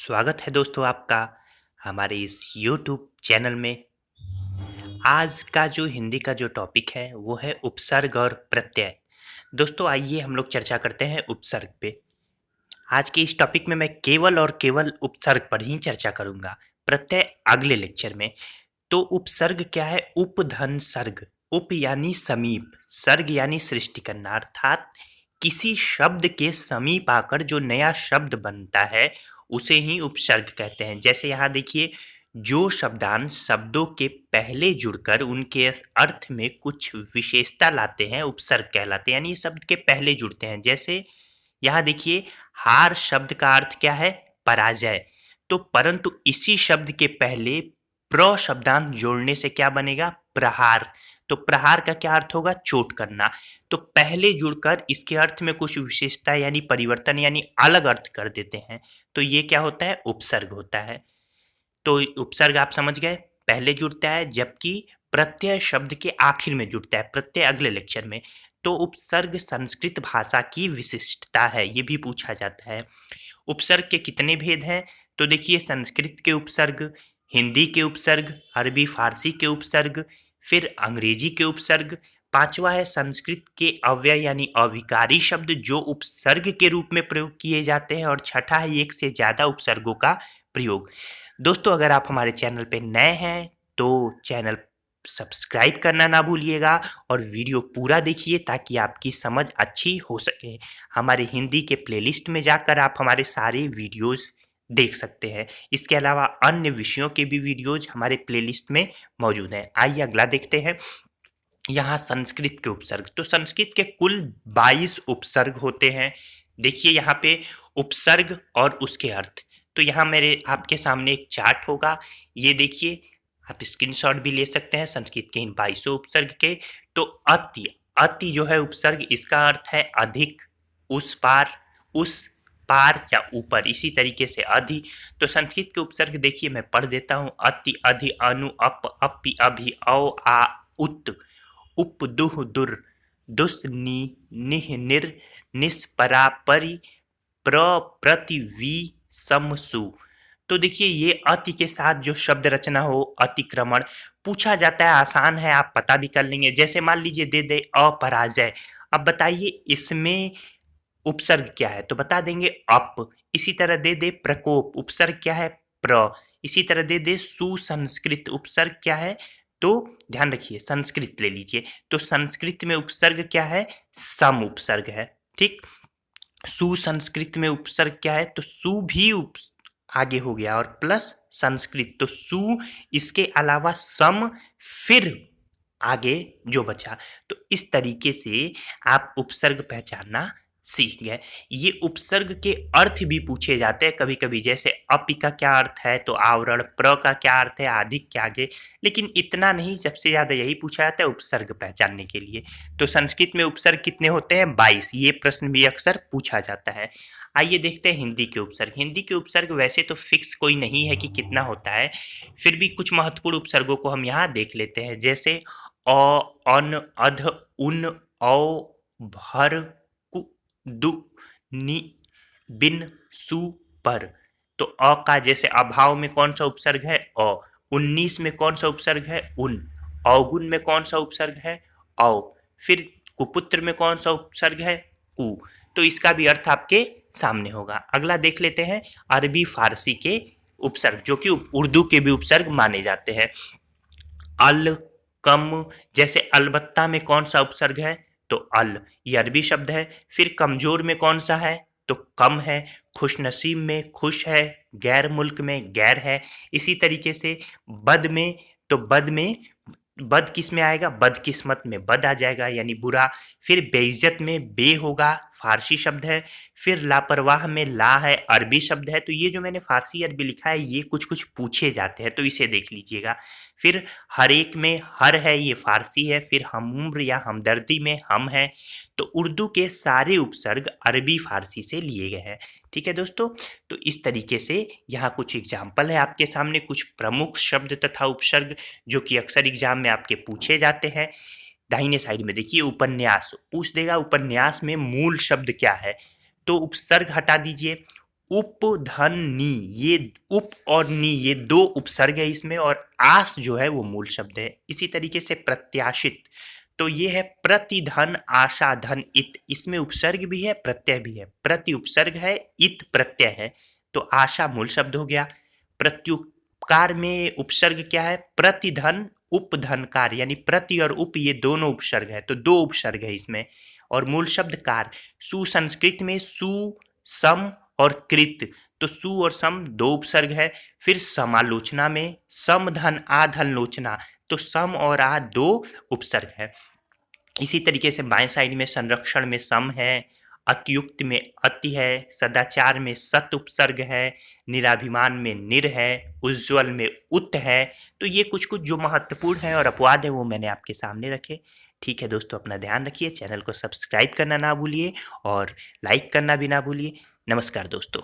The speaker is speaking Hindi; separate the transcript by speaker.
Speaker 1: स्वागत है दोस्तों आपका हमारे इस YouTube चैनल में। आज का जो हिंदी का जो टॉपिक है वो है उपसर्ग और प्रत्यय। दोस्तों आइए हम लोग चर्चा करते हैं उपसर्ग पे। आज के इस टॉपिक में मैं केवल और केवल उपसर्ग पर ही चर्चा करूंगा, प्रत्यय अगले लेक्चर में। तो उपसर्ग क्या है? उपधन सर्ग। उप यानी समीप, सर्ग यानी सृष्टि करना, अर्थात किसी शब्द के समीप आकर जो नया शब्द बनता है उसे ही उपसर्ग कहते हैं। जैसे यहाँ देखिए, जो शब्दांश शब्दों के पहले जुड़कर उनके अर्थ में कुछ विशेषता लाते हैं उपसर्ग कहलाते हैं, यानी ये शब्द के पहले जुड़ते हैं। जैसे यहाँ देखिए, हार शब्द का अर्थ क्या है? पराजय। तो परंतु इसी शब्द के पहले प्र शब्दांश जोड़ने से क्या बनेगा? प्रहार। तो प्रहार का क्या अर्थ होगा? चोट करना। तो पहले जुड़कर इसके अर्थ में कुछ विशेषता यानी परिवर्तन यानी अलग अर्थ कर देते हैं, तो ये क्या होता है? उपसर्ग होता है। तो उपसर्ग आप समझ गए, पहले जुड़ता है, जबकि प्रत्यय शब्द के आखिर में जुड़ता है, प्रत्यय अगले लेक्चर में। तो उपसर्ग संस्कृत भाषा की विशिष्टता है, ये भी पूछा जाता है। उपसर्ग के कितने भेद हैं? तो देखिए, संस्कृत के उपसर्ग, हिंदी के उपसर्ग, अरबी फारसी के उपसर्ग, फिर अंग्रेजी के उपसर्ग। पांचवा है संस्कृत के अव्यय यानी अविकारी शब्द जो उपसर्ग के रूप में प्रयोग किए जाते हैं। और छठा है एक से ज्यादा उपसर्गों का प्रयोग। दोस्तों अगर आप हमारे चैनल पे नए हैं तो चैनल सब्सक्राइब करना ना भूलिएगा और वीडियो पूरा देखिए ताकि आपकी समझ अच्छी हो सके। हमारे हिंदी के प्लेलिस्ट में जाकर आप हमारे सारे वीडियोस देख सकते हैं। इसके अलावा अन्य विषयों के भी वीडियोज हमारे प्लेलिस्ट में मौजूद हैं। आइए अगला देखते हैं। यहाँ संस्कृत के उपसर्ग। तो संस्कृत के कुल 22 उपसर्ग होते हैं। देखिए यहाँ पे उपसर्ग और उसके अर्थ। तो यहाँ मेरे आपके सामने एक चार्ट होगा, ये देखिए, आप स्क्रीनशॉट भी ले सकते हैं संस्कृत के इन 22 उपसर्ग के। तो अति, अति जो है उपसर्ग, इसका अर्थ है अधिक, उस पार या ऊपर, इसी तरीके से अधि। तो संस्कृत के उपसर्ग देखिए, मैं पढ़ देता हूँ। अति, अधि, अनु, अप, अपि, अभि, औ, आ, उत, उप, दुह, दुर, दुस, नि, निह, निर, निस, परा, परि, प्र, प्रति, वी, सम, सु। तो देखिए, ये अति के साथ जो शब्द रचना हो, अतिक्रमण पूछा जाता है, आसान है, आप पता भी कर लेंगे। जैसे मान लीजिए दे दे अपराजय, अब बताइए इसमें उपसर्ग क्या है? तो बता देंगे अप। इसी तरह दे दे प्रकोप, उपसर्ग क्या है? प्र। इसी तरह दे दे सुसंस्कृत, उपसर्ग क्या है? तो ध्यान रखिए, संस्कृत ले लीजिए, तो संस्कृत में उपसर्ग क्या है? सम उपसर्ग है। ठीक, सुसंस्कृत में उपसर्ग क्या है? तो सु भी आगे हो गया और प्लस संस्कृत, तो सु, इसके अलावा सम, फिर आगे जो बचा। तो इस तरीके से आप उपसर्ग पहचानना सीख गए। ये उपसर्ग के अर्थ भी पूछे जाते हैं कभी कभी, जैसे अपि का क्या अर्थ है? तो आवरण। प्र का क्या अर्थ है? अधिक के आगे। लेकिन इतना नहीं, सबसे ज्यादा यही पूछा जाता है उपसर्ग पहचानने के लिए। तो संस्कृत में उपसर्ग कितने होते हैं? 22। ये प्रश्न भी अक्सर पूछा जाता है। आइए देखते हैं हिंदी के उपसर्ग। हिंदी के उपसर्ग वैसे तो फिक्स कोई नहीं है कि कितना होता है, फिर भी कुछ महत्वपूर्ण उपसर्गों को हम यहाँ देख लेते हैं। जैसे अ, अन, अध, उन, औ, भर, कु, दु, नि, बिन, सु, पर। तो अ का जैसे अभाव में कौन सा उपसर्ग है? अ। 19 में कौन सा उपसर्ग है? उन। अवगुण में कौन सा उपसर्ग है? औ। फिर कुपुत्र में कौन सा उपसर्ग है? कु। तो इसका भी अर्थ आपके सामने होगा। अगला देख लेते हैं अरबी फारसी के उपसर्ग, जो कि उर्दू के भी उपसर्ग माने जाते हैं। अल, कम, जैसे अलबत्ता में कौन सा उपसर्ग है? तो अल, ये अरबी शब्द है। फिर कमजोर में कौन सा है? तो कम है। खुशनसीब में खुश है। गैर मुल्क में गैर है। इसी तरीके से बद में, तो बद में, बद किस में आएगा? बदकिस्मत में बद आ जाएगा यानी बुरा। फिर बेइज्जत में बे होगा, फारसी शब्द है। फिर लापरवाह में ला है, अरबी शब्द है। तो ये जो मैंने फारसी अरबी लिखा है ये कुछ कुछ पूछे जाते हैं, तो इसे देख लीजिएगा। फिर हर एक में हर है, ये फारसी है। फिर हम उम्र या हमदर्दी में हम है। तो उर्दू के सारे उपसर्ग अरबी फारसी से लिए गए हैं। ठीक है दोस्तों, तो इस तरीके से यहाँ कुछ एग्जाम्पल है आपके सामने, कुछ प्रमुख शब्द तथा उपसर्ग जो कि अक्सर एग्जाम में आपके पूछे जाते हैं। दाहिने साइड में देखिए उपन्यास पूछ देगा, उपन्यास में मूल शब्द क्या है? तो उपसर्ग हटा दीजिए, उपधनी, ये उप और नी ये दो उपसर्ग है इसमें, और आस जो है वो मूल शब्द है। इसी तरीके से प्रत्याशित, तो ये है प्रतिधन आशा धन इत, इसमें उपसर्ग भी है प्रत्यय भी है। प्रति उपसर्ग है, इत प्रत्यय है, तो आशा मूल शब्द हो गया। प्रत्युपकार में उपसर्ग क्या है? प्रतिधन उपधनकार, यानी प्रति और उप ये दोनों उपसर्ग है, तो दो उपसर्ग है इसमें। और मूल शब्द कार, सुसंस्कृत में सु सम और कृत, तो सु और सम दो उपसर्ग है। फिर समालोचना में सम धन आ धन लोचना, तो सम और आ दो उपसर्ग है। इसी तरीके से बाएं साइड में संरक्षण में सम है, अत्युक्त में अति है, सदाचार में सत उपसर्ग है, निराभिमान में निर है, उज्ज्वल में उत है। तो ये कुछ कुछ जो महत्वपूर्ण है और अपवाद है वो मैंने आपके सामने रखे। ठीक है दोस्तों, अपना ध्यान रखिए, चैनल को सब्सक्राइब करना ना भूलिए और लाइक करना भी ना भूलिए। नमस्कार दोस्तों।